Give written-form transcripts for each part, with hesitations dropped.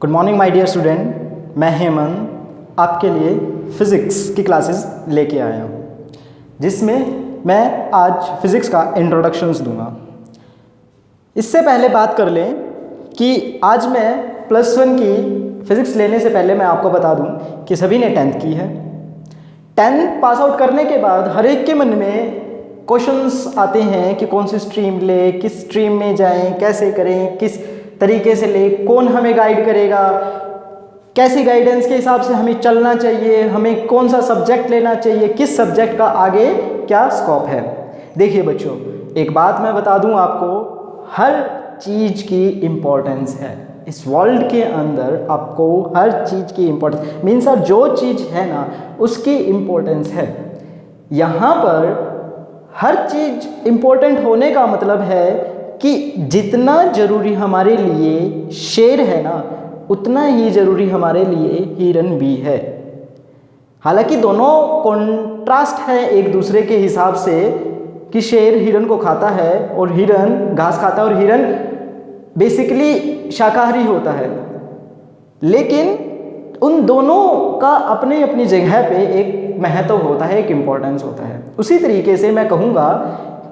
Good morning my dear student, मैं हेमंत आपके लिए फ़िज़िक्स की क्लासेस लेके आया हूँ, जिसमें मैं आज फ़िज़िक्स का इंट्रोडक्शंस दूंगा। इससे पहले बात कर लें कि आज मैं +1 की फ़िज़िक्स लेने से पहले मैं आपको बता दूं कि सभी ने 10th की है। 10th पास आउट करने के बाद हर एक के मन में क्वेश्चंस आते हैं कि कौन सी स्ट्रीम ले, किस स्ट्रीम में जाएं, कैसे करें, किस तरीके से ले, कौन हमें गाइड करेगा, कैसी गाइडेंस के हिसाब से हमें चलना चाहिए, हमें कौन सा सब्जेक्ट लेना चाहिए, किस सब्जेक्ट का आगे क्या स्कोप है। देखिए बच्चों, एक बात मैं बता दूं आपको, हर चीज़ की इम्पोर्टेंस है इस वर्ल्ड के अंदर। आपको हर चीज़ की इम्पोर्टेंस मीन्स जो चीज़ है ना उसकी इम्पोर्टेंस है। यहाँ पर हर चीज़ इम्पोर्टेंट होने का मतलब है कि जितना ज़रूरी हमारे लिए शेर है ना, उतना ही ज़रूरी हमारे लिए हिरन भी है। हालांकि दोनों कॉन्ट्रास्ट है एक दूसरे के हिसाब से कि शेर हिरन को खाता है और हिरन घास खाता है और हिरन बेसिकली शाकाहारी होता है, लेकिन उन दोनों का अपनी अपनी जगह पे एक महत्व होता है, एक इम्पोर्टेंस होता है। उसी तरीके से मैं कहूँगा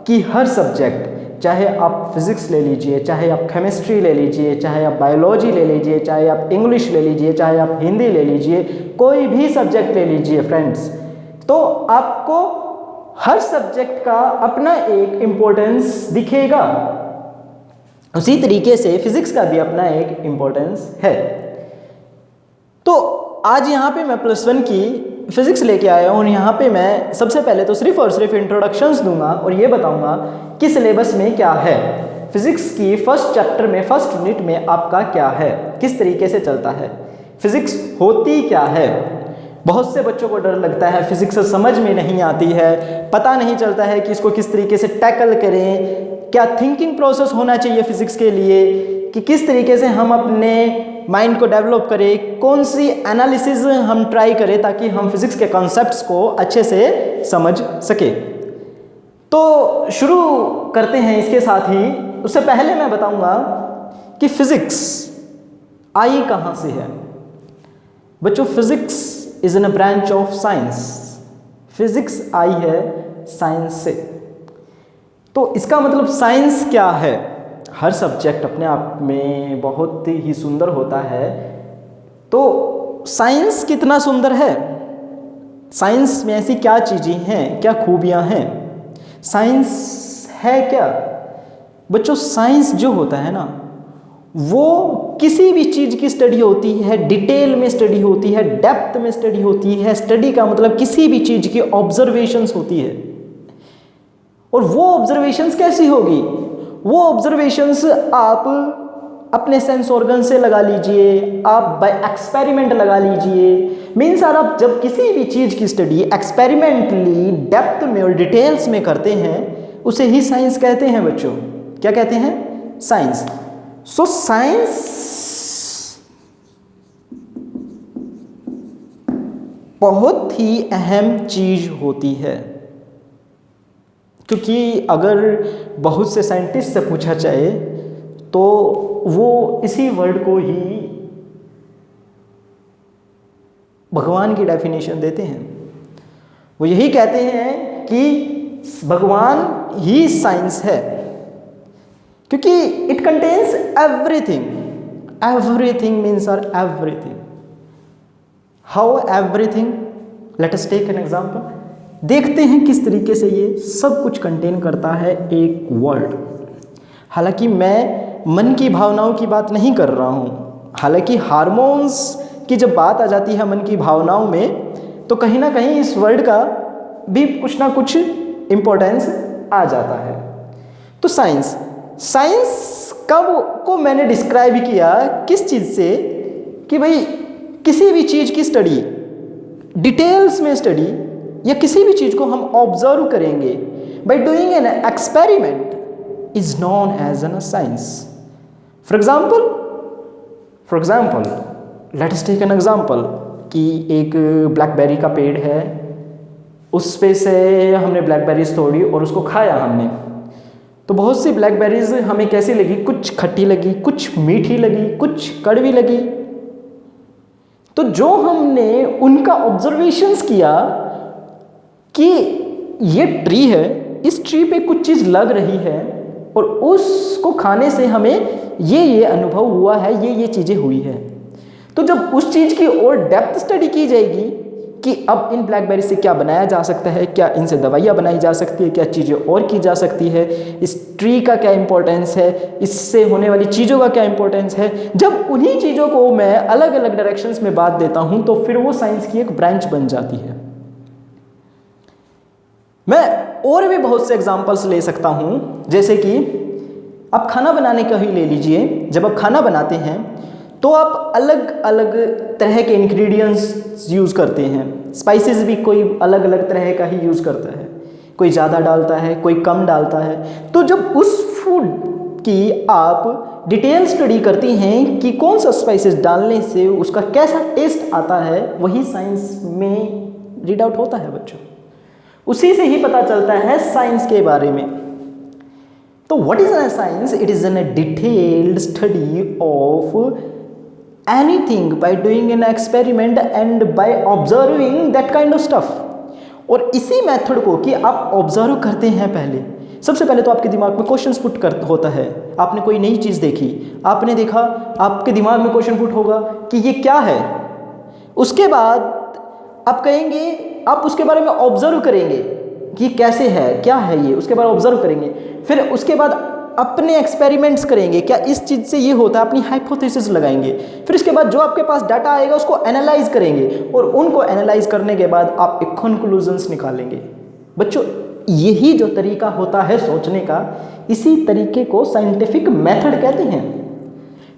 कि हर सब्जेक्ट, चाहे आप फिज़िक्स ले लीजिए, चाहे आप केमिस्ट्री ले लीजिए, चाहे आप बायोलॉजी ले लीजिए, चाहे आप इंग्लिश ले लीजिए, चाहे आप हिंदी ले लीजिए, कोई भी सब्जेक्ट ले लीजिए फ्रेंड्स, तो आपको हर सब्जेक्ट का अपना एक इम्पोर्टेंस दिखेगा। उसी तरीके से फिज़िक्स का भी अपना एक इम्पोर्टेंस है। तो आज यहाँ पे मैं +1 की फ़िज़िक्स लेके आया हूँ। यहाँ पे मैं सबसे पहले तो सिर्फ और सिर्फ इंट्रोडक्शंस दूंगा और ये बताऊंगा कि सिलेबस में क्या है, फिज़िक्स की फर्स्ट चैप्टर में, फर्स्ट यूनिट में आपका क्या है, किस तरीके से चलता है, फिज़िक्स होती क्या है। बहुत से बच्चों को डर लगता है, फिज़िक्स समझ में नहीं आती है, पता नहीं चलता है कि इसको किस तरीके से टैकल करें, क्या थिंकिंग प्रोसेस होना चाहिए फ़िज़िक्स के लिए, कि किस तरीके से हम अपने माइंड को डेवलप करें, कौन सी एनालिसिस हम ट्राई करें ताकि हम फिज़िक्स के कॉन्सेप्ट्स को अच्छे से समझ सके। तो शुरू करते हैं इसके साथ ही। उससे पहले मैं बताऊंगा कि फ़िज़िक्स आई कहाँ से है। बच्चों, physics is an branch of science. Physics आई है साइंस से। तो इसका मतलब साइंस क्या है। हर सब्जेक्ट अपने आप में बहुत ही सुंदर होता है, तो साइंस कितना सुंदर है, साइंस में ऐसी क्या चीज़ें हैं, क्या खूबियां हैं, साइंस है क्या। बच्चों, साइंस जो होता है ना, वो किसी भी चीज़ की स्टडी होती है, डिटेल में स्टडी होती है, डेप्थ में स्टडी होती है। स्टडी का मतलब किसी भी चीज़ की ऑब्जर्वेशंस होती है। और वो ऑब्जर्वेशंस कैसी होगी, वो ऑब्जर्वेशंस आप अपने सेंस ऑर्गन से लगा लीजिए, आप बाय एक्सपेरिमेंट लगा लीजिए। मीन्स आप जब किसी भी चीज़ की स्टडी एक्सपेरिमेंटली डेप्थ में और डिटेल्स में करते हैं, उसे ही साइंस कहते हैं बच्चों। क्या कहते हैं? साइंस। सो साइंस बहुत ही अहम चीज़ होती है, क्योंकि अगर बहुत से साइंटिस्ट से पूछा जाए तो वो इसी वर्ड को ही भगवान की डेफिनेशन देते हैं। वो यही कहते हैं कि भगवान ही साइंस है, क्योंकि it contains everything. Everything means are everything. How everything? Let us take an example. देखते हैं किस तरीके से ये सब कुछ कंटेन करता है एक वर्ड। हालांकि मैं मन की भावनाओं की बात नहीं कर रहा हूँ। हालांकि हार्मोन्स की जब बात आ जाती है मन की भावनाओं में, तो कहीं ना कहीं इस वर्ड का भी कुछ ना कुछ इम्पोर्टेंस आ जाता है। तो साइंस, साइंस को मैंने डिस्क्राइब किया किस चीज़ से, कि भाई किसी भी चीज़ की स्टडी, डिटेल्स में स्टडी, या किसी भी चीज़ को हम ऑब्जर्व करेंगे by doing an experiment is known as an science. For example let us take an example कि एक ब्लैकबेरी का पेड़ है, उस पे से हमने ब्लैकबेरीज तोड़ी और उसको खाया हमने। तो बहुत सी ब्लैकबेरीज हमें कैसी लगी, कुछ खट्टी लगी, कुछ मीठी लगी, कुछ कड़वी लगी, तो जो हमने उनका ऑब्जर्वेशंस किया कि ये ट्री है, इस ट्री पे कुछ चीज़ लग रही है और उसको खाने से हमें ये अनुभव हुआ है, ये चीज़ें हुई है। तो जब उस चीज़ की और डेप्थ स्टडी की जाएगी कि अब इन ब्लैकबेरी से क्या बनाया जा सकता है, क्या इनसे दवाइयाँ बनाई जा सकती है, क्या चीज़ें और की जा सकती है, इस ट्री का क्या इंपॉर्टेंस है, इससे होने वाली चीज़ों का क्या इंपॉर्टेंस है, जब उन्हीं चीज़ों को मैं अलग अलग डायरेक्शंस में बात देता हूँ तो फिर वो साइंस की एक ब्रांच बन जाती है। मैं और भी बहुत से एग्जाम्पल्स ले सकता हूँ, जैसे कि आप खाना बनाने का ही ले लीजिए। जब आप खाना बनाते हैं तो आप अलग अलग तरह के इंग्रेडिएंट्स यूज़ करते हैं। स्पाइसेस भी कोई अलग अलग तरह का ही यूज़ करता है, कोई ज़्यादा डालता है, कोई कम डालता है। तो जब उस फूड की आप डिटेल स्टडी करती हैं कि कौन सा स्पाइसेस डालने से उसका कैसा टेस्ट आता है, वही साइंस में रीड आउट होता है बच्चों। उसी से ही पता चलता है साइंस के बारे में। तो what is a science? It is an detailed study of anything by doing an experiment and by observing that kind of stuff। और इसी मेथड को कि आप ऑब्जर्व करते हैं, सबसे पहले तो आपके दिमाग में क्वेश्चंस पुट कर होता है। आपने कोई नई चीज़ देखी, आपने देखा, आपके दिमाग में क्वेश्चन पुट होगा कि ये क्या है। उसके बाद आप कहेंगे, आप उसके बारे में ऑब्जर्व करेंगे कि कैसे है, क्या है ये, उसके बाद ऑब्जर्व करेंगे। फिर उसके बाद अपने एक्सपेरिमेंट्स करेंगे, क्या इस चीज़ से ये होता है, अपनी हाइपोथेसिस लगाएंगे। फिर इसके बाद जो आपके पास डाटा आएगा उसको एनालाइज करेंगे और उनको एनालाइज करने के बाद आप एक कंक्लूजन्स निकालेंगे। बच्चों, यही जो तरीका होता है सोचने का, इसी तरीके को साइंटिफिक मेथड कहते हैं।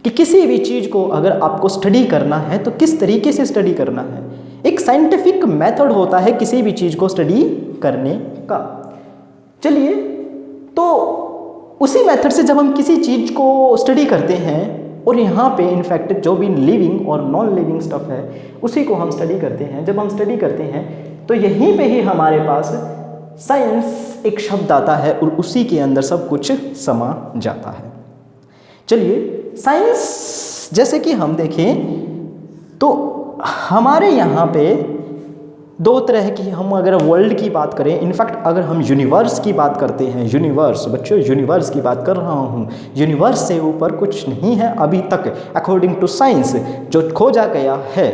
कि किसी भी चीज़ को अगर आपको स्टडी करना है तो किस तरीके से स्टडी करना है, एक साइंटिफिक मेथड होता है किसी भी चीज़ को स्टडी करने का। चलिए, तो उसी मेथड से जब हम किसी चीज़ को स्टडी करते हैं, और यहाँ पे इनफैक्ट जो भी लिविंग और नॉन लिविंग स्टफ है उसी को हम स्टडी करते हैं। जब हम स्टडी करते हैं तो यहीं पे ही हमारे पास साइंस एक शब्द आता है और उसी के अंदर सब कुछ समा जाता है। चलिए, साइंस जैसे कि हम देखें तो हमारे यहाँ पे दो तरह की, हम अगर वर्ल्ड की बात करें, इनफैक्ट अगर हम यूनिवर्स की बात करते हैं, यूनिवर्स, बच्चों यूनिवर्स की बात कर रहा हूँ, यूनिवर्स से ऊपर कुछ नहीं है अभी तक अकॉर्डिंग टू साइंस जो खोजा गया है।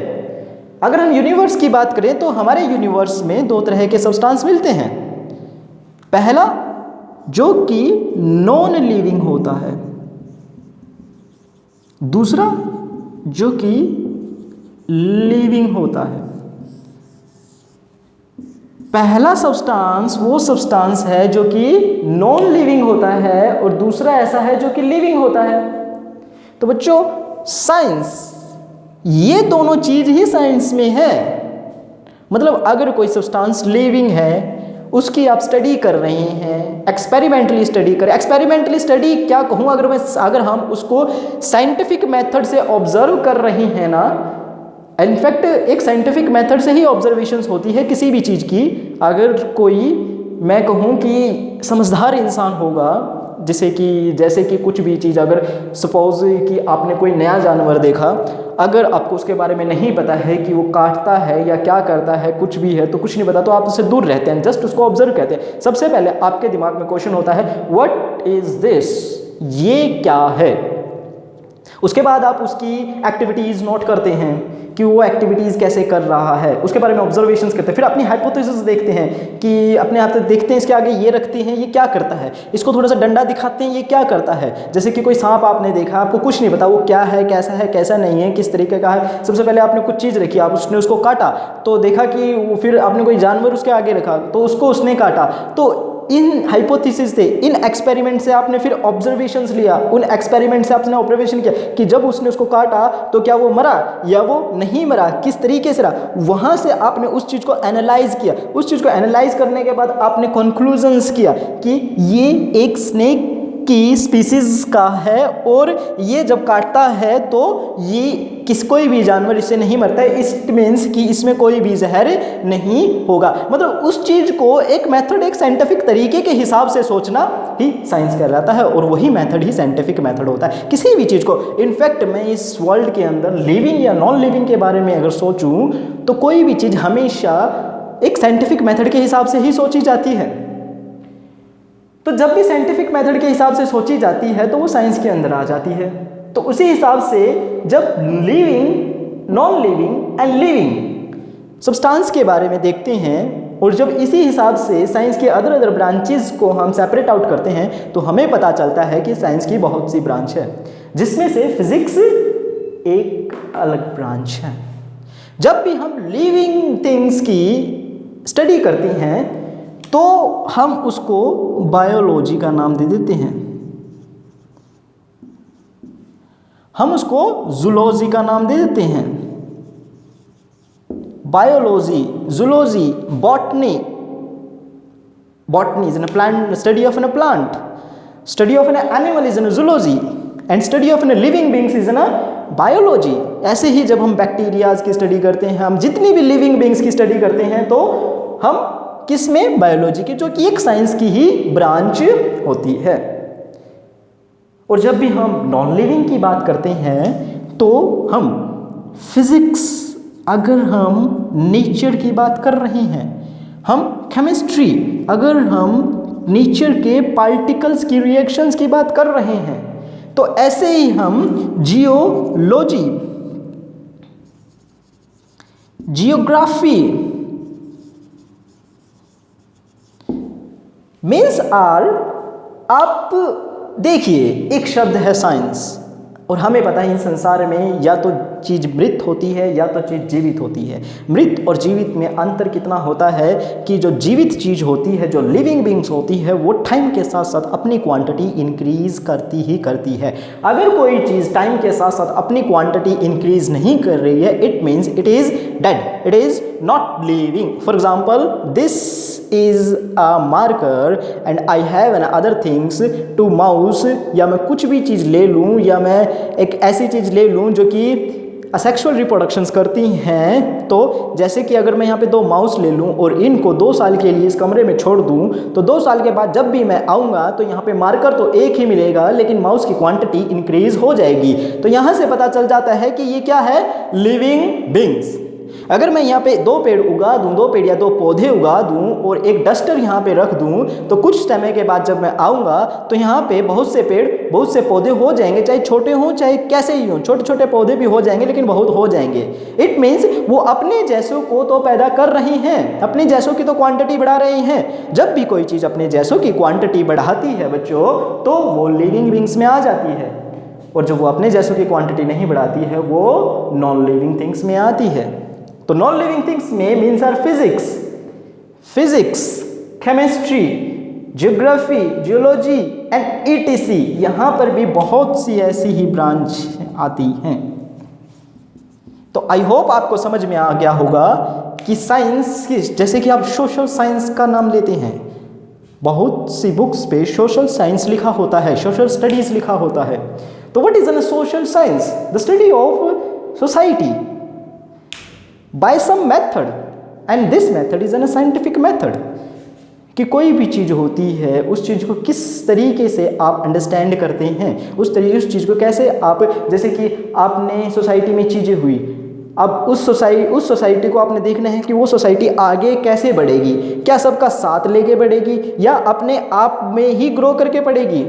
अगर हम यूनिवर्स की बात करें तो हमारे यूनिवर्स में दो तरह के सब्सटेंस मिलते हैं। पहला जो कि नॉन लिविंग होता है, दूसरा जो कि लिविंग होता है। पहला सब्सटेंस वो सब्सटेंस है जो कि नॉन लिविंग होता है और दूसरा ऐसा है जो कि लिविंग होता है। तो बच्चों, साइंस, ये दोनों चीज ही साइंस में है। मतलब अगर कोई सब्सटेंस लिविंग है, उसकी आप स्टडी कर रहे हैं, एक्सपेरिमेंटली स्टडी करें। एक्सपेरिमेंटली स्टडी क्या कहूँ, अगर हम उसको साइंटिफिक मेथड से ऑब्जर्व कर रहे हैं ना, इनफैक्ट एक साइंटिफिक मेथड से ही ऑब्जर्वेशंस होती है किसी भी चीज़ की। अगर कोई, मैं कहूँ कि समझदार इंसान होगा, जैसे कि कुछ भी चीज़, अगर सपोज कि आपने कोई नया जानवर देखा, अगर आपको उसके बारे में नहीं पता है कि वो काटता है या क्या करता है, कुछ भी है तो कुछ नहीं पता, तो आप उससे दूर रहते हैं, जस्ट उसको ऑब्जर्व कहते हैं। सबसे पहले आपके दिमाग में क्वेश्चन होता है, व्हाट इज दिस, ये क्या है। उसके बाद आप उसकी एक्टिविटीज़ नोट करते हैं कि वो एक्टिविटीज़ कैसे कर रहा है, उसके बारे में ऑब्जर्वेशंस करते हैं। फिर अपनी हाइपोथेसिस देखते हैं कि अपने आप देखते हैं, इसके आगे ये रखते हैं, ये क्या करता है, इसको थोड़ा सा डंडा दिखाते हैं, ये क्या करता है। जैसे कि कोई सांप आपने देखा, आपको कुछ नहीं पता वो क्या है, कैसा नहीं है, किस तरीके का है। सबसे पहले आपने कुछ चीज़ रखी, उसने उसको काटा तो देखा कि, फिर आपने कोई जानवर उसके आगे रखा तो उसको उसने काटा। तो इन हाइपोथेसिस से, इन एक्सपेरिमेंट से आपने फिर ऑब्जर्वेशंस लिया, उन एक्सपेरिमेंट से आपने ऑब्जर्वेशन किया कि जब उसने उसको काटा तो क्या वो मरा या वो नहीं मरा, किस तरीके से रहा। वहाँ से आपने उस चीज़ को एनालाइज किया। उस चीज़ को एनालाइज करने के बाद आपने कंक्लूजन्स किया कि ये एक स्नेक की स्पीसीज का है और ये जब काटता है तो ये कोई भी जानवर इससे नहीं मरता है। इट मीन्स कि इसमें कोई भी जहर नहीं होगा। मतलब उस चीज़ को एक मेथड, एक साइंटिफिक तरीके के हिसाब से सोचना ही साइंस कहलाता है और वही मेथड ही साइंटिफिक मेथड होता है किसी भी चीज़ को। इनफैक्ट मैं इस वर्ल्ड के अंदर लिविंग या नॉन लिविंग के बारे में अगर सोचूं तो कोई भी चीज़ हमेशा एक साइंटिफिक मेथड के हिसाब से ही सोची जाती है। तो जब भी साइंटिफिक मेथड के हिसाब से सोची जाती है तो वो साइंस के अंदर आ जाती है। तो उसी हिसाब से जब living, non living and living substance के बारे में देखते हैं और जब इसी हिसाब से साइंस के अदर ब्रांचेस को हम सेपरेट आउट करते हैं तो हमें पता चलता है कि साइंस की बहुत सी ब्रांच है, जिसमें से फिजिक्स एक अलग ब्रांच है। जब भी हम लिविंग थिंग्स की स्टडी करते हैं तो हम उसको बायोलॉजी का नाम दे देते हैं, हम उसको जूलॉजी का नाम दे देते हैं। Biology, zoology, botany, botany is an plant, study of an plant, study of an animal is an zoology and study of an living beings is an biology. ऐसे ही जब हम बैक्टीरियाज की स्टडी करते हैं, हम जितनी भी लिविंग बींग्स की स्टडी करते हैं तो हम किस में, बायोलॉजी की, जो कि एक साइंस की ही ब्रांच होती है। और जब भी हम नॉन लिविंग की बात करते हैं तो हम फिजिक्स, अगर हम नेचर की बात कर रहे हैं, हम केमिस्ट्री, अगर हम नेचर के पार्टिकल्स की रिएक्शंस की बात कर रहे हैं, तो ऐसे ही हम जियोलॉजी, जियोग्राफी मीन्स आर, आप देखिए एक शब्द है साइंस और हमें पता है इस संसार में या तो चीज़ मृत होती है या तो चीज़ जीवित होती है। मृत और जीवित में अंतर कितना होता है कि जो जीवित चीज़ होती है, जो लिविंग बींग्स होती है, वो टाइम के साथ साथ अपनी क्वांटिटी इंक्रीज करती ही करती है। अगर कोई चीज़ टाइम के साथ साथ अपनी क्वांटिटी इंक्रीज नहीं कर रही है, it means it is dead, it is not living. For example, this is a marker and I have an other things to mouse, या मैं कुछ भी चीज़ ले लूँ या मैं एक ऐसी चीज़ ले लूँ जो कि असेक्सुअल रिप्रोडक्शंस करती हैं, तो जैसे कि अगर मैं यहाँ पे 2 माउस ले लूँ और इनको 2 साल के लिए इस कमरे में छोड़ दूँ, तो 2 साल के बाद जब भी मैं आऊँगा तो यहाँ पे मार्कर तो एक ही मिलेगा लेकिन माउस की क्वांटिटी इंक्रीज हो जाएगी। तो यहाँ से पता चल जाता है कि ये क्या है, लिविंग बींग्स। अगर मैं यहाँ पे 2 पेड़ उगा दूँ, 2 पेड़ या 2 पौधे उगा दूँ और एक डस्टर यहाँ पे रख दूँ, तो कुछ समय के बाद जब मैं आऊँगा तो यहाँ पे बहुत से पेड़, बहुत से पौधे हो जाएंगे, चाहे छोटे हों चाहे कैसे ही हों, छोटे छोटे पौधे भी हो जाएंगे लेकिन बहुत हो जाएंगे। इट मीन्स वो अपने जैसों को तो पैदा कर रही हैं, अपने जैसों की तो क्वांटिटी बढ़ा रही हैं। जब भी कोई चीज़ अपने जैसों की क्वांटिटी बढ़ाती है बच्चों, तो वो लिविंग बींग्स में आ जाती है, और जब वो अपने जैसों की क्वांटिटी नहीं बढ़ाती है वो नॉन लिविंग थिंग्स में आती है। तो नॉन लिविंग थिंग्स में means are physics, chemistry, geography, geology and ETC. यहाँ पर भी बहुत सी ऐसी ही ब्रांच आती हैं। तो आई होप आपको समझ में आ गया होगा कि साइंस की, जैसे कि आप सोशल साइंस का नाम लेते हैं, बहुत सी बुक्स पे सोशल साइंस लिखा होता है, सोशल स्टडीज लिखा होता है। तो what is an social science? The study of society by some method, and this method is a scientific method। कि कोई भी चीज़ होती है उस चीज़ को किस तरीके से आप अंडरस्टैंड करते हैं, उस चीज़ को कैसे आप, जैसे कि आपने सोसाइटी में चीज़ें हुई, अब उस सोसाइटी को आपने देखना है कि वो सोसाइटी आगे कैसे बढ़ेगी, क्या सबका साथ लेके बढ़ेगी या अपने आप में ही ग्रो करके बढ़ेगी।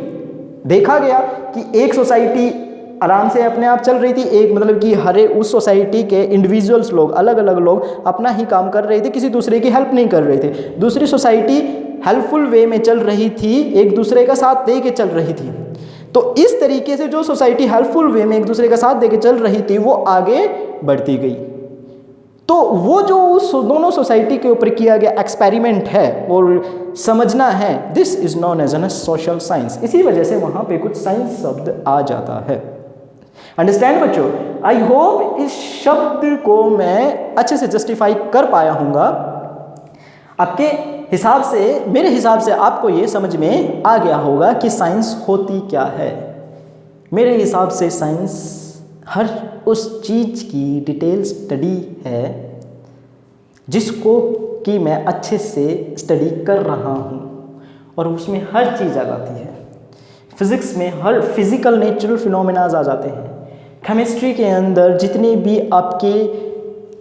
देखा गया कि एक सोसाइटी आराम से अपने आप चल रही थी, एक मतलब कि हरे उस सोसाइटी के इंडिविजुअल्स लोग, अलग अलग लोग अपना ही काम कर रहे थे, किसी दूसरे की हेल्प नहीं कर रहे थे। दूसरी सोसाइटी हेल्पफुल वे में चल रही थी, एक दूसरे का साथ दे के चल रही थी। तो इस तरीके से जो सोसाइटी हेल्पफुल वे में एक दूसरे का साथ दे के चल रही थी वो आगे बढ़ती गई। तो वो जो उस दोनों सोसाइटी के ऊपर किया गया एक्सपेरिमेंट है और समझना है, this is known as an social science. इसी वजह से वहाँ पे कुछ साइंस शब्द आ जाता है। अंडरस्टैंड बच्चों? आई होप इस शब्द को मैं अच्छे से जस्टिफाई कर पाया हूँगा। आपके हिसाब से, मेरे हिसाब से आपको ये समझ में आ गया होगा कि साइंस होती क्या है। मेरे हिसाब से साइंस हर उस चीज़ की डिटेल स्टडी है जिसको कि मैं अच्छे से स्टडी कर रहा हूँ और उसमें हर चीज़ आ जाती है। फिज़िक्स में हर फिज़िकल नेचुरल फिनोमेनाज आ जाते हैं। केमिस्ट्री के अंदर जितने भी आपके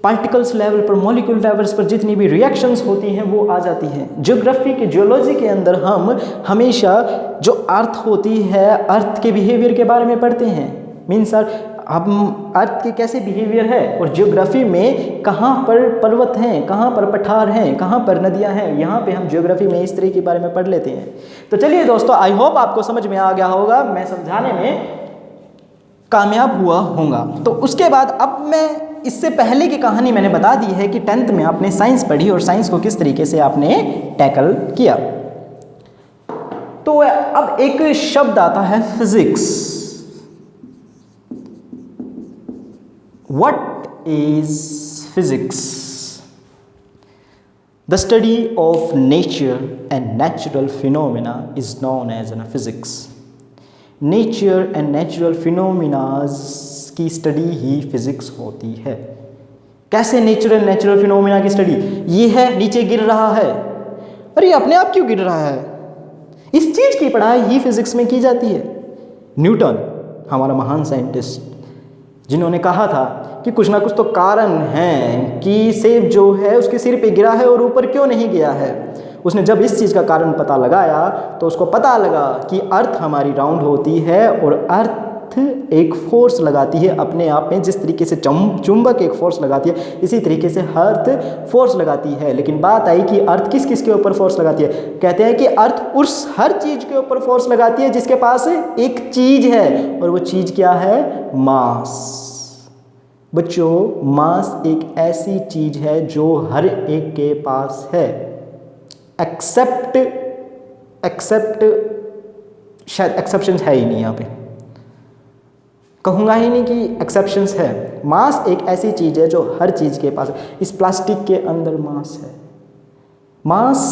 पार्टिकल्स लेवल पर, मॉलिक्यूल लेवल्स पर जितनी भी रिएक्शंस होती हैं वो आ जाती हैं। ज्योग्राफी के, जियोलॉजी के अंदर हम हमेशा जो अर्थ होती है, अर्थ के बिहेवियर के बारे में पढ़ते हैं। मीन्स सर हम अर्थ के कैसे बिहेवियर है, और ज्योग्राफी में कहाँ पर पर्वत हैं, कहाँ पर पठार हैं, कहाँ पर नदियाँ हैं, यहाँ पे हम ज्योग्राफी में इस तरह के बारे में पढ़ लेते हैं। तो चलिए दोस्तों, आई होप आपको समझ में आ गया होगा, मैं समझाने में कामयाब हुआ होगा। तो उसके बाद अब मैं, इससे पहले की कहानी मैंने बता दी है कि 10th में आपने साइंस पढ़ी और साइंस को किस तरीके से आपने टैकल किया। तो अब एक शब्द आता है physics. What is physics? The study of nature and natural phenomena is known as an physics. Nature and natural phenomenas की स्टडी ही फिजिक्स होती है। कैसे नेचर एंड नेचुरल फिनोमिना की स्टडी? ये है नीचे गिर रहा है, अरे ये अपने आप क्यों गिर रहा है? इस चीज़ की पढ़ाई ही फिजिक्स में की जाती है। न्यूटन हमारा महान साइंटिस्ट, जिन्होंने कहा था कि कुछ ना कुछ तो कारण है कि सेब जो है उसके सिर पे गिरा है और ऊपर क्यों नहीं गया है। उसने जब इस चीज़ का कारण पता लगाया तो उसको पता लगा कि अर्थ हमारी राउंड होती है और अर्थ एक फोर्स लगाती है अपने आप में। जिस तरीके से चुंबक एक फोर्स लगाती है, इसी तरीके से अर्थ फोर्स लगाती है। लेकिन बात आई कि अर्थ किस किस के ऊपर फोर्स लगाती है? कहते हैं कि अर्थ उस हर चीज़ के ऊपर फोर्स लगाती है जिसके पास एक चीज़ है, और वो चीज़ क्या है? मास। बच्चों, मास एक ऐसी चीज़ है जो हर एक के पास है, एक्सेप्ट शायद एक्सेप्शंस है ही नहीं, यहाँ पे कहूँगा ही नहीं कि एक्सेप्शंस है। मास एक ऐसी चीज़ है जो हर चीज़ के पास है। इस प्लास्टिक के अंदर मास है। मास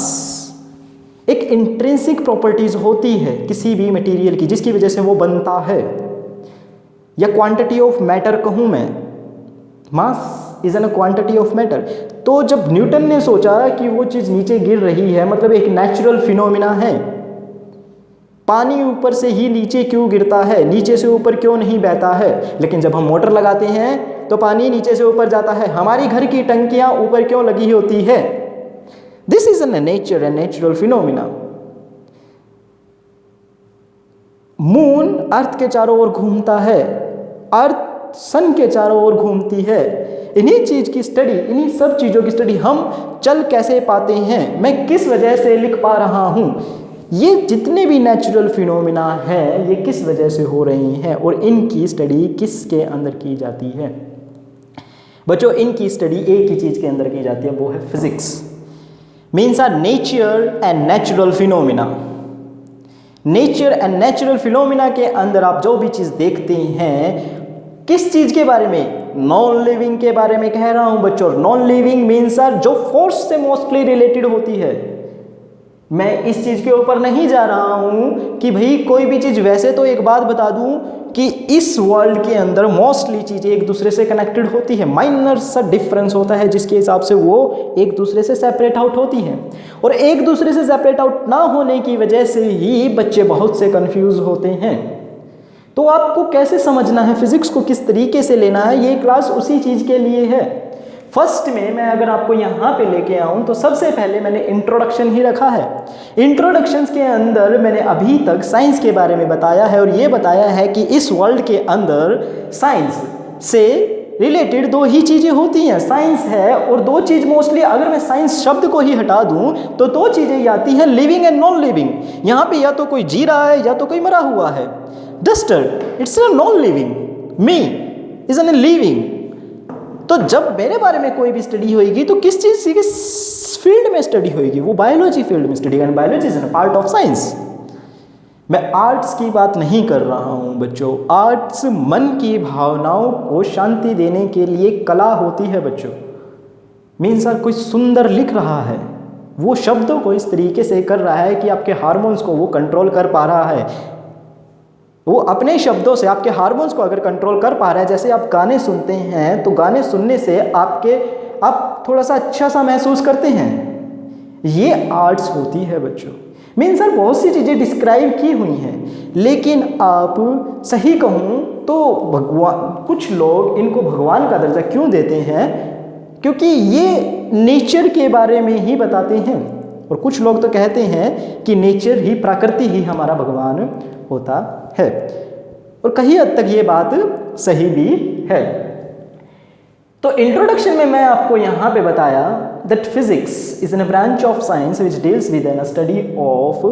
एक इंट्रिंसिक प्रॉपर्टीज़ होती है किसी भी मटेरियल की जिसकी वजह से वो बनता है, या क्वांटिटी ऑफ मैटर कहूँ मैं, mass is an quantity of matter. तो जब न्यूटन ने सोचा कि वो चीज़ नीचे गिर रही है, मतलब एक नेचुरल फिनोमिना है, पानी ऊपर से ही नीचे क्यों गिरता है, नीचे से ऊपर क्यों नहीं बहता है? लेकिन जब हम मोटर लगाते हैं तो पानी नीचे से ऊपर जाता है। हमारी घर की टंकियां ऊपर क्यों लगी होती है? This is an nature and natural phenomena. Moon earth के चारों ओर घूमता है, अर्थ सन के चारों ओर घूमती है। इन्हीं चीज की स्टडी, इन्हीं सब चीजों की स्टडी, हम चल कैसे पाते हैं, मैं किस वजह से लिख पा रहा हूं, ये जितने भी नेचुरल फिनोमिना है ये किस वजह से हो रही हैं और इनकी स्टडी किसके अंदर की जाती है? बच्चों, इनकी स्टडी एक ही चीज़ के अंदर की जाती है, वो है physics. Means are nature and natural phenomena. Nature and natural phenomena के अंदर आप जो भी चीज़ देखते हैं, किस चीज़ के बारे में? नॉन लिविंग के बारे में कह रहा हूँ बच्चों। नॉन लिविंग मीन्स आर जो फोर्स से मोस्टली रिलेटेड होती है। मैं इस चीज़ के ऊपर नहीं जा रहा हूँ कि भाई कोई भी चीज़, वैसे तो एक बात बता दूँ कि इस वर्ल्ड के अंदर मोस्टली चीज़ें एक दूसरे से कनेक्टेड होती है, माइनर सा डिफरेंस होता है जिसके हिसाब से वो एक दूसरे से सेपरेट आउट होती हैं, और एक दूसरे से सेपरेट आउट ना होने की वजह से ही बच्चे बहुत से कंफ्यूज होते हैं। तो आपको कैसे समझना है, फिजिक्स को किस तरीके से लेना है, ये क्लास उसी चीज़ के लिए है। फर्स्ट में मैं अगर आपको यहाँ पे लेके आऊँ तो सबसे पहले मैंने इंट्रोडक्शन ही रखा है। इंट्रोडक्शंस के अंदर मैंने अभी तक साइंस के बारे में बताया है और ये बताया है कि इस वर्ल्ड के अंदर साइंस से रिलेटेड दो ही चीज़ें होती हैं, साइंस है और दो चीज़ मोस्टली, अगर मैं साइंस शब्द को ही हटा दूँ तो दो चीज़ें आती हैं, लिविंग एंड नॉन लिविंग। यहाँ पे या तो कोई जी रहा है या तो कोई मरा हुआ है। Duster it's a non living, me is an living. तो जब मेरे बारे में कोई भी स्टडी होगी तो किस चीज़ की फील्ड में स्टडी होगी? वो बायोलॉजी फील्ड में study, and biology is N part of science. मैं आर्ट्स की बात नहीं कर रहा हूँ बच्चों। आर्ट्स मन की भावनाओं को शांति देने के लिए कला होती है बच्चों। मीन्स कोई सुंदर लिख रहा है, वो शब्दों को इस तरीके से कर रहा है कि आपके हार्मोन्स को वो कंट्रोल कर पा रहा है। वो अपने शब्दों से आपके हार्मोन्स को अगर कंट्रोल कर पा रहा है, जैसे आप गाने सुनते हैं तो गाने सुनने से आप थोड़ा सा अच्छा सा महसूस करते हैं, ये आर्ट्स होती है बच्चों। मीन सर बहुत सी चीज़ें डिस्क्राइब की हुई हैं, लेकिन आप सही कहूँ तो भगवान, कुछ लोग इनको भगवान का दर्जा क्यों देते हैं, क्योंकि ये नेचर के बारे में ही बताते हैं। और कुछ लोग तो कहते हैं कि नेचर ही, प्रकृति ही हमारा भगवान होता है, और कहीं हद तक ये बात सही भी है। तो इंट्रोडक्शन में मैं आपको यहाँ पे बताया that physics is a branch of science which deals with a study of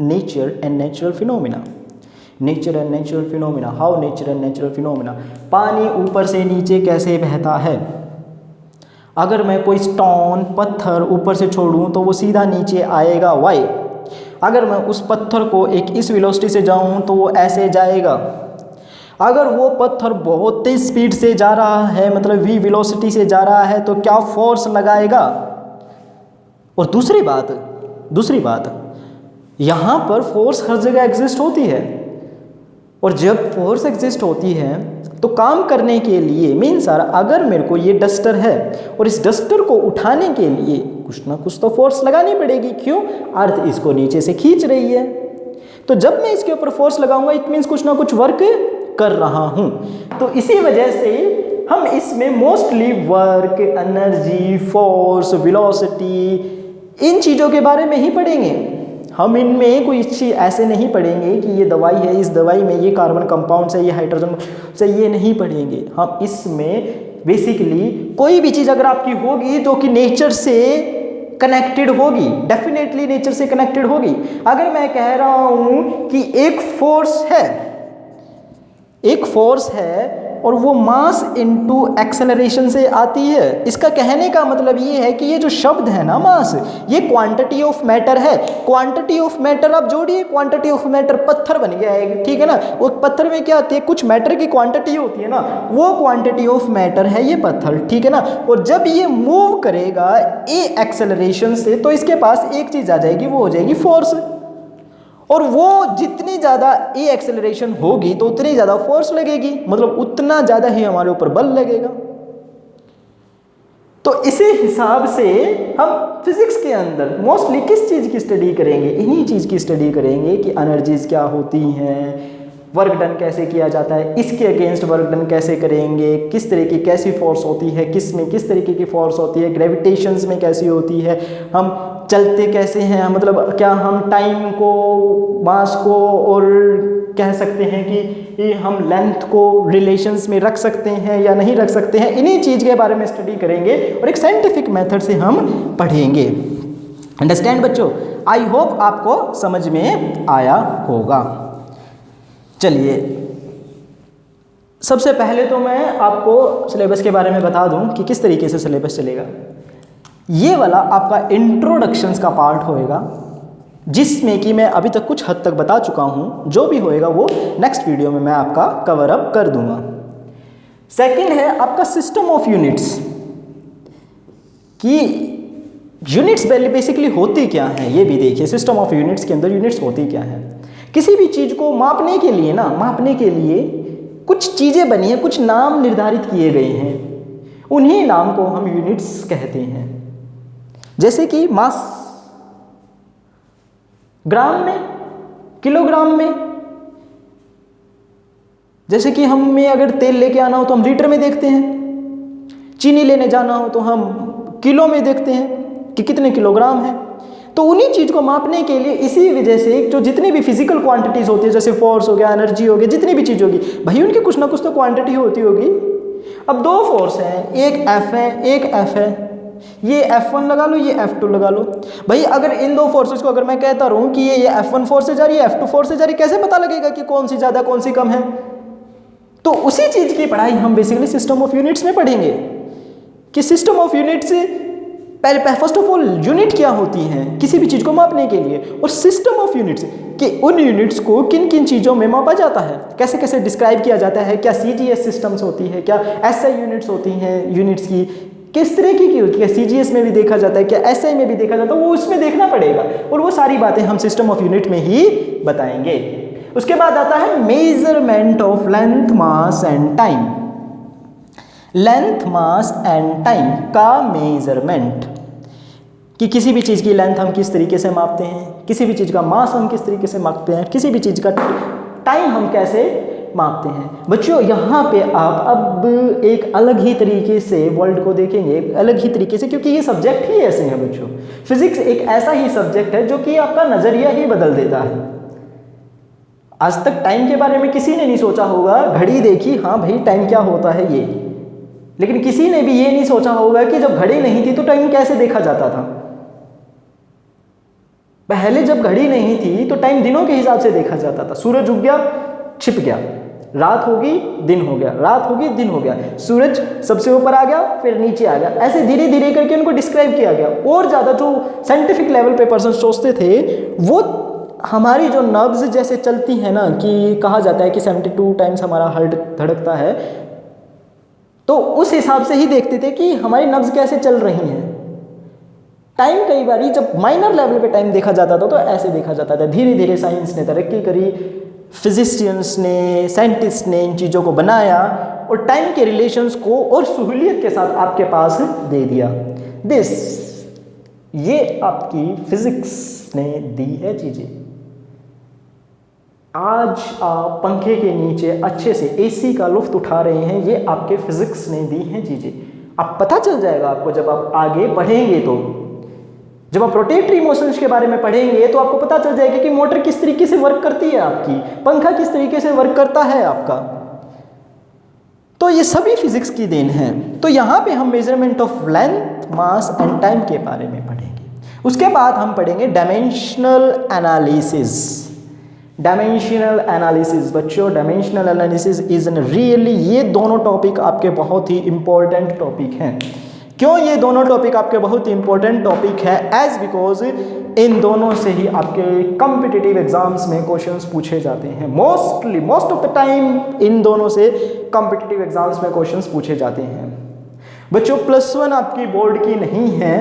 nature and natural phenomena. Nature and natural phenomena. How nature and natural phenomena. पानी ऊपर से नीचे कैसे बहता है। अगर मैं कोई स्टोन, पत्थर ऊपर से छोड़ूं तो वो सीधा नीचे आएगा, वाई। अगर मैं उस पत्थर को एक इस वेलोसिटी से जाऊं तो वो ऐसे जाएगा। अगर वो पत्थर बहुत तेज स्पीड से जा रहा है, मतलब v वेलोसिटी से जा रहा है, तो क्या फोर्स लगाएगा। और दूसरी बात यहाँ पर फोर्स हर जगह एग्जिस्ट होती है, और जब फोर्स एग्जिस्ट होती है तो काम करने के लिए, मीन सर अगर मेरे को ये डस्टर है और इस डस्टर को उठाने के लिए कुछ ना कुछ तो फोर्स लगानी पड़ेगी। क्यों? अर्थ इसको नीचे से खींच रही है, तो जब मैं इसके ऊपर फोर्स लगाऊंगा इट मीन्स कुछ ना कुछ वर्क कर रहा हूं। तो इसी वजह से हम इसमें mostly work, energy, force, velocity, इन चीज़ों के बारे में ही पढ़ेंगे। हम इनमें कोई चीज़ ऐसे नहीं पढ़ेंगे कि ये दवाई है, इस दवाई में ये कार्बन कंपाउंड है, ये हाइड्रोजन से, ये नहीं पढ़ेंगे हम। इसमें बेसिकली कोई भी चीज़ अगर आपकी होगी जो कि नेचर से कनेक्टेड होगी, डेफिनेटली नेचर से कनेक्टेड होगी। अगर मैं कह रहा हूँ कि एक फोर्स है और वो मास इनटू एक्सेलरेशन से आती है, इसका कहने का मतलब ये है कि ये जो शब्द है ना मास, ये क्वांटिटी ऑफ मैटर है। क्वांटिटी ऑफ मैटर आप जोड़िए, क्वांटिटी ऑफ मैटर पत्थर बन गया है, ठीक है ना। वो पत्थर में क्या आती है, कुछ मैटर की क्वांटिटी होती है ना, वो क्वांटिटी ऑफ मैटर है ये पत्थर, ठीक है ना। और जब ये मूव करेगा ए एक्सेलरेशन से, तो इसके पास एक चीज़ आ जाएगी, वो हो जाएगी फोर्स। और वो जितनी ज़्यादा ए एक्सेलरेशन होगी तो उतनी ज़्यादा फोर्स लगेगी, मतलब उतना ज़्यादा ही हमारे ऊपर बल लगेगा। तो इसी हिसाब से हम फिजिक्स के अंदर मोस्टली किस चीज़ की स्टडी करेंगे, इन्हीं चीज़ की स्टडी करेंगे कि एनर्जीज क्या होती हैं, वर्क डन कैसे किया जाता है, इसके अगेंस्ट वर्क डन कैसे करेंगे, किस तरह की कैसी फोर्स होती है, किस में किस तरीके की फोर्स होती है, ग्रेविटेशंस में कैसी होती है, हम चलते कैसे हैं, मतलब क्या हम टाइम को, मास को, और कह सकते हैं कि हम लेंथ को रिलेशंस में रख सकते हैं या नहीं रख सकते हैं। इन्हीं चीज़ के बारे में स्टडी करेंगे और एक साइंटिफिक मेथड से हम पढ़ेंगे। अंडरस्टैंड बच्चों? आई होप आपको समझ में आया होगा। चलिए, सबसे पहले तो मैं आपको सिलेबस के बारे में बता दूं कि किस तरीके से सिलेबस चलेगा। ये वाला आपका इंट्रोडक्शंस का पार्ट होएगा, जिसमें कि मैं अभी तक कुछ हद तक बता चुका हूं। जो भी होएगा वो नेक्स्ट वीडियो में मैं आपका कवर अप कर दूंगा। सेकंड है आपका सिस्टम ऑफ यूनिट्स, कि यूनिट्स बेसिकली होती क्या है, ये भी देखिए। सिस्टम ऑफ यूनिट्स के अंदर यूनिट्स होती क्या है। किसी भी चीज़ को मापने के लिए मापने के लिए कुछ चीज़ें बनी हैं, कुछ नाम निर्धारित किए गए हैं, उन्हीं नाम को हम यूनिट्स कहते हैं। जैसे कि मास ग्राम में, किलोग्राम में। जैसे कि हमें अगर तेल लेके आना हो तो हम लीटर में देखते हैं, चीनी लेने जाना हो तो हम किलो में देखते हैं कि कितने किलोग्राम है। तो उन्हीं चीज़ को मापने के लिए, इसी वजह से जो जितनी भी फिजिकल क्वांटिटीज़ होती है, जैसे फोर्स हो गया, एनर्जी हो गया, जितनी भी चीज़ होगी भाई, उनकी कुछ ना कुछ तो क्वांटिटी होती होगी। अब दो फोर्स हैं, एक F है एक F है, ये F1 लगा लो, ये F2 लगा लो। भाई अगर इन दो फोर्सेस को अगर मैं कहता रहूँ कि ये F1 फोर्स से जा रही है, F2 फोर्स से जा रही है, कैसे पता लगेगा कि कौन सी ज़्यादा कौन सी कम है। तो उसी चीज़ की पढ़ाई हम बेसिकली सिस्टम ऑफ यूनिट्स में पढ़ेंगे कि system of units first of all unit क्या होती हैं किसी भी चीज़ को मापने के लिए, और सिस्टम ऑफ यूनिट्स कि उन यूनिट्स को किन किन चीज़ों में मापा जाता है, कैसे कैसे डिस्क्राइब किया जाता है, क्या CGS सिस्टम्स होती है, क्या SI यूनिट्स होती हैं यूनिट्स की, किस तरह की होती है, CGS में भी देखा जाता है, क्या SI में भी देखा जाता है, वो उसमें देखना पड़ेगा और वो सारी बातें हम सिस्टम ऑफ यूनिट में ही बताएंगे। उसके बाद आता है measurement of length, mass and time. Length, mass and time का मेजरमेंट, कि किसी भी चीज़ की लेंथ हम किस तरीके से मापते हैं, किसी भी चीज़ का मास हम किस तरीके से मापते हैं, किसी भी चीज़ का टाइम हम कैसे मापते हैं। बच्चों यहाँ पे आप अब एक अलग ही तरीके से वर्ल्ड को देखेंगे, अलग ही तरीके से, क्योंकि ये सब्जेक्ट ही ऐसे हैं बच्चों। फिजिक्स एक ऐसा ही सब्जेक्ट है जो कि आपका नज़रिया ही बदल देता है। आज तक टाइम के बारे में किसी ने नहीं सोचा होगा, घड़ी देखी, हाँ भाई टाइम क्या होता है ये, लेकिन किसी ने भी ये नहीं सोचा होगा कि जब घड़ी नहीं थी तो टाइम कैसे देखा जाता था। पहले जब घड़ी नहीं थी तो टाइम दिनों के हिसाब से देखा जाता था। सूरज उग गया, छिप गया, रात होगी, दिन हो गया, रात होगी, दिन हो गया, सूरज सबसे ऊपर आ गया, फिर नीचे आ गया, ऐसे धीरे धीरे करके उनको डिस्क्राइब किया गया। और ज़्यादा जो साइंटिफिक लेवल पे पर्सन सोचते थे, वो हमारी जो नब्ज जैसे चलती है ना, कि कहा जाता है कि 72 टाइम्स हमारा हार्ट धड़कता है, तो उस हिसाब से ही देखते थे कि हमारी नब्ज कैसे चल रही हैं। टाइम कई बार जब माइनर लेवल पे टाइम देखा जाता था तो ऐसे देखा जाता था। धीरे धीरे साइंस ने तरक्की करी, फिजिशियंस ने, साइंटिस्ट ने इन चीज़ों को बनाया और टाइम के रिलेशंस को और सहूलियत के साथ आपके पास दे दिया। ये आपकी फिजिक्स ने दी है चीज़ें। आज आप पंखे के नीचे अच्छे से AC का लुफ्त उठा रहे हैं, ये आपके फिजिक्स ने दी हैं चीज़ें। अब पता चल जाएगा आपको जब आप आगे पढ़ेंगे, तो जब आप रोटेटरी मोशंस के बारे में पढ़ेंगे तो आपको पता चल जाएगा कि मोटर किस तरीके से वर्क करती है आपकी, पंखा किस तरीके से वर्क करता है आपका। तो ये सभी फिजिक्स की देन है। तो यहाँ पे हम measurement of length, mass and time के बारे में पढ़ेंगे। उसके बाद हम पढ़ेंगे डायमेंशनल एनालिसिस। डायमेंशनल एनालिसिस बच्चों, dimensional analysis is an really, ये दोनों टॉपिक आपके बहुत ही इंपॉर्टेंट टॉपिक हैं। क्यों ये दोनों टॉपिक आपके बहुत ही इंपॉर्टेंट टॉपिक है? एज बिकॉज इन दोनों से ही आपके कॉम्पिटिटिव एग्जाम्स में क्वेश्चंस पूछे जाते हैं। Most of the time in दोनों से कॉम्पिटिटिव एग्जाम्स में क्वेश्चंस पूछे जाते हैं। बच्चों +1 आपकी बोर्ड की नहीं है,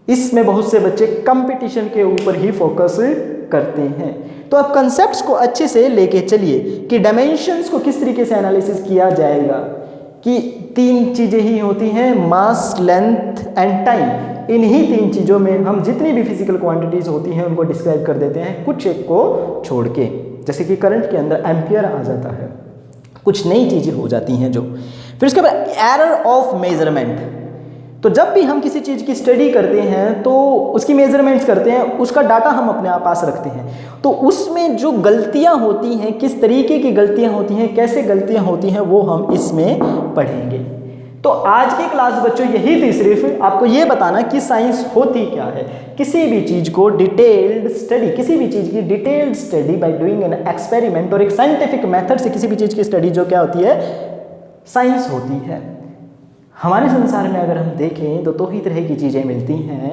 इसमें बहुत से बच्चे कंपटीशन के ऊपर ही फोकस करते हैं। तो आप कंसेप्ट्स को अच्छे से लेके चलिए कि डायमेंशंस को किस तरीके से एनालिसिस किया जाएगा, कि 3 चीज़ें ही होती हैं, मास, लेंथ एंड टाइम। इन्हीं 3 चीज़ों में हम जितनी भी फिजिकल क्वांटिटीज़ होती हैं उनको डिस्क्राइब कर देते हैं, कुछ एक को छोड़ के। जैसे कि करंट के अंदर एम्पियर आ जाता है, कुछ नई चीज़ें हो जाती हैं जो। फिर उसके बाद एरर ऑफ मेजरमेंट। तो जब भी हम किसी चीज़ की स्टडी करते हैं तो उसकी मेजरमेंट्स करते हैं, उसका डाटा हम अपने पास रखते हैं, तो उसमें जो गलतियां होती हैं, किस तरीके की गलतियां होती हैं, कैसे गलतियां होती हैं, वो हम इसमें पढ़ेंगे। तो आज की क्लास बच्चों यही थी, सिर्फ आपको ये बताना कि साइंस होती क्या है। किसी भी चीज़ को डिटेल्ड स्टडी, किसी भी चीज़ की detailed study bye doing an experiment और एक साइंटिफिक मेथड से किसी भी चीज़ की स्टडी जो क्या होती है, साइंस होती है। हमारे संसार में अगर हम देखें तो 2 ही तरह की चीज़ें मिलती हैं।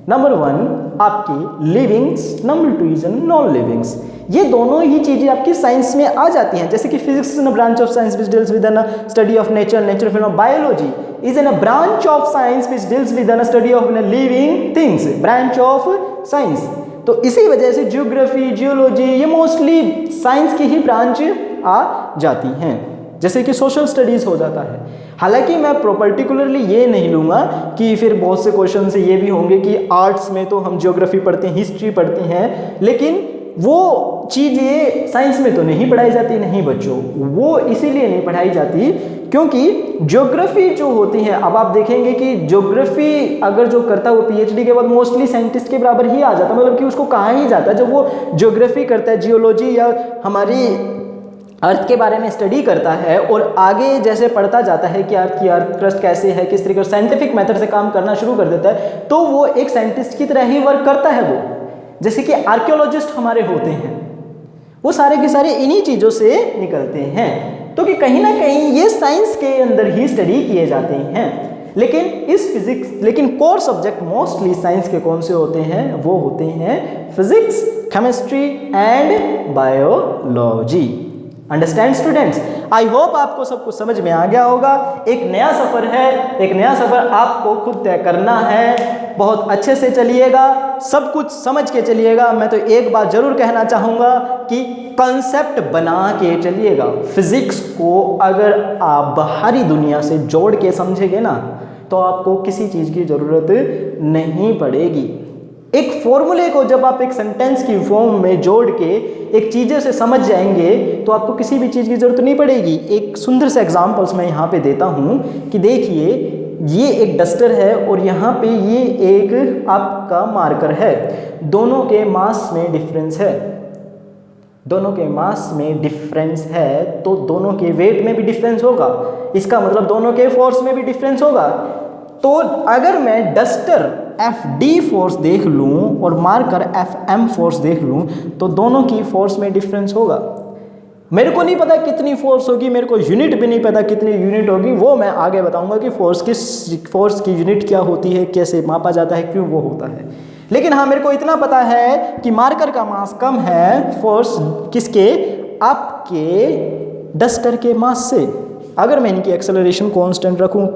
नंबर 1 आपकी livings, number 2 is non livings. ये दोनों ही चीज़ें आपकी साइंस में आ जाती हैं। जैसे कि physics is a branch of science which deals with an study of nature, nature फिर biology is an a branch of science which deals with an study of living things, branch of science. तो इसी वजह से geography, geology ये mostly science की ही branch आ जाती हैं। जैसे कि सोशल स्टडीज़ हो जाता है। हालांकि मैं पर्टिकुलरली ये नहीं लूँगा कि फिर बहुत से क्वेश्चन से ये भी होंगे कि आर्ट्स में तो हम ज्योग्राफी पढ़ते हैं, हिस्ट्री पढ़ते हैं, लेकिन वो चीज़ें साइंस में तो नहीं पढ़ाई जाती। नहीं बच्चों, वो इसीलिए नहीं पढ़ाई जाती क्योंकि ज्योग्राफी जो होती है, अब आप देखेंगे कि ज्योग्राफी अगर जो करता है वो PhD के बाद मोस्टली साइंटिस्ट के बराबर ही आ जाता है, मतलब कि उसको कहा ही जाता है जब वो ज्योग्राफी करता है, जियोलॉजी या हमारी अर्थ के बारे में स्टडी करता है और आगे जैसे पढ़ता जाता है कि अर्थ की अर्थ क्रस्ट कैसे है, किस तरीके से साइंटिफिक मेथड से काम करना शुरू कर देता है, तो वो एक साइंटिस्ट की तरह ही वर्क करता है। वो जैसे कि आर्कियोलॉजिस्ट हमारे होते हैं, वो सारे के सारे इन्हीं चीज़ों से निकलते हैं। तो कि कहीं ना कहीं ये साइंस के अंदर ही स्टडी किए जाते हैं। लेकिन कोर सब्जेक्ट मोस्टली साइंस के कौन से होते हैं? वो होते हैं physics, chemistry and biology. Understand students? I hope आपको सब कुछ समझ में आ गया होगा। एक नया सफ़र है, एक नया सफ़र आपको खुद तय करना है। बहुत अच्छे से चलिएगा, सब कुछ समझ के चलिएगा। मैं तो एक बात ज़रूर कहना चाहूँगा कि कॉन्सेप्ट बना के चलिएगा। फिज़िक्स को अगर आप बाहरी दुनिया से जोड़ के समझेंगे ना तो आपको किसी चीज़ की ज़रूरत नहीं पड़ेगी। एक फॉर्मूले को जब आप एक सेंटेंस की फॉर्म में जोड़ के एक चीज़ों से समझ जाएंगे तो आपको किसी भी चीज़ की ज़रूरत नहीं पड़ेगी। एक सुंदर सा एग्जांपल्स मैं यहाँ पे देता हूँ कि देखिए, ये एक डस्टर है और यहाँ पे ये एक आपका मार्कर है। दोनों के मास में डिफरेंस है, दोनों के मास में डिफरेंस है तो दोनों के वेट में भी डिफरेंस होगा। इसका मतलब दोनों के फोर्स में भी डिफरेंस होगा। तो अगर मैं डस्टर Fd फोर्स देख लूँ और मार्कर Fm फोर्स देख लूँ तो दोनों की फोर्स में डिफरेंस होगा। मेरे को नहीं पता कितनी फोर्स होगी, मेरे को यूनिट भी नहीं पता कितनी यूनिट होगी, वो मैं आगे बताऊंगा कि फोर्स की यूनिट क्या होती है, कैसे मापा जाता है, क्यों वो होता है। लेकिन हाँ, मेरे को इतना पता है कि मार्कर का मास कम है फोर्स किसके, आपके डस्टर के मास से। अगर मैं इनकी एक्सेलरेशन कांस्टेंट रखूं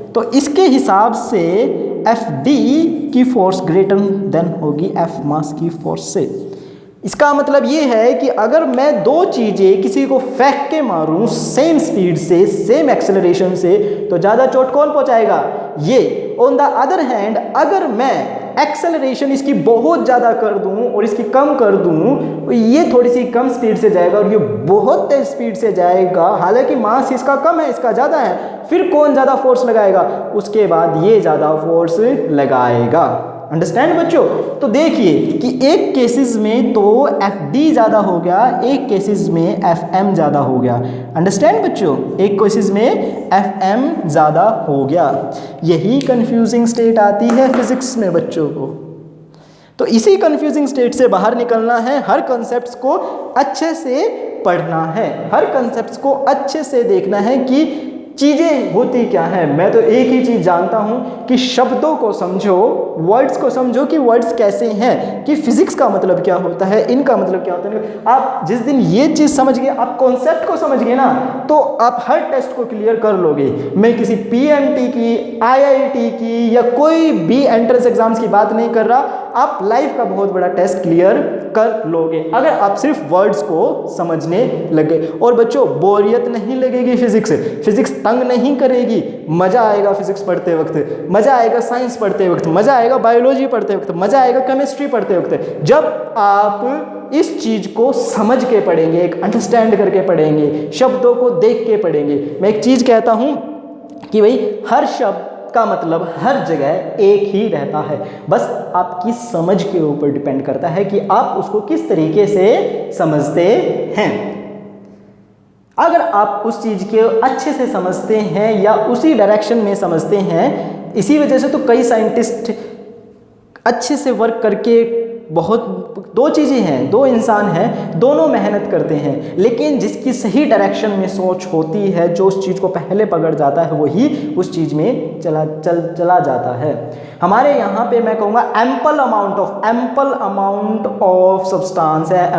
तो इसके हिसाब से Fd की फोर्स ग्रेटर देन होगी F मास की फोर्स से। इसका मतलब ये है कि अगर मैं दो चीज़ें किसी को फेंक के मारूं सेम स्पीड से, सेम एक्सेलरेशन से, तो ज़्यादा चोट कौन पहुंचाएगा, ये। ऑन द अदर हैंड अगर मैं एक्सेलरेशन इसकी बहुत ज़्यादा कर दूं और इसकी कम कर दूं तो ये थोड़ी सी कम स्पीड से जाएगा और ये बहुत तेज स्पीड से जाएगा। हालांकि मास इसका कम है, इसका ज़्यादा है, फिर कौन ज़्यादा फोर्स लगाएगा, उसके बाद ये ज़्यादा फोर्स लगाएगा। अंडरस्टैंड बच्चों। तो देखिए कि एक केसेस में तो Fd ज़्यादा हो गया, एक केसेस में Fm ज़्यादा हो गया। अंडरस्टैंड बच्चों, एक केसेस में Fm ज़्यादा हो गया। यही कंफ्यूजिंग स्टेट आती है फिजिक्स में बच्चों को। तो इसी कंफ्यूजिंग स्टेट से बाहर निकलना है, हर कॉन्सेप्ट्स को अच्छे से पढ़ना है, हर कॉन्सेप्ट्स को अच्छे से देखना है कि चीज़ें होती क्या है। मैं तो एक ही चीज़ जानता हूँ कि शब्दों को समझो, वर्ड्स को समझो कि वर्ड्स कैसे हैं, कि फिजिक्स का मतलब क्या होता है, इनका मतलब क्या होता है। आप जिस दिन ये चीज़ समझ गए, आप कॉन्सेप्ट को समझ गए ना, तो आप हर टेस्ट को क्लियर कर लोगे। मैं किसी PMT की, IIT की या कोई भी एंट्रेंस एग्जाम्स की बात नहीं कर रहा, आप लाइफ का बहुत बड़ा टेस्ट क्लियर कर लोगे अगर आप सिर्फ वर्ड्स को समझने लगे। और बच्चों, बोरियत नहीं लगेगी, फिजिक्स तंग नहीं करेगी, मज़ा आएगा फिजिक्स पढ़ते वक्त, मज़ा आएगा साइंस पढ़ते वक्त, मज़ा आएगा बायोलॉजी पढ़ते वक्त, मज़ा आएगा केमिस्ट्री पढ़ते वक्त, जब आप इस चीज़ को समझ के पढ़ेंगे, एक अंडरस्टैंड करके पढ़ेंगे, शब्दों को देख के पढ़ेंगे। मैं एक चीज़ कहता हूँ कि भाई हर शब्द का मतलब हर जगह एक ही रहता है, बस आपकी समझ के ऊपर डिपेंड करता है कि आप उसको किस तरीके से समझते हैं। अगर आप उस चीज़ के अच्छे से समझते हैं या उसी डायरेक्शन में समझते हैं, इसी वजह से तो कई साइंटिस्ट अच्छे से वर्क करके, दो चीज़ें हैं, दो इंसान हैं, दोनों मेहनत करते हैं, लेकिन जिसकी सही डायरेक्शन में सोच होती है, जो उस चीज़ को पहले पकड़ जाता है, वही उस चीज़ में चला जाता है। हमारे यहाँ पे मैं कहूँगा एम्पल अमाउंट ऑफ सब्सटेंस है,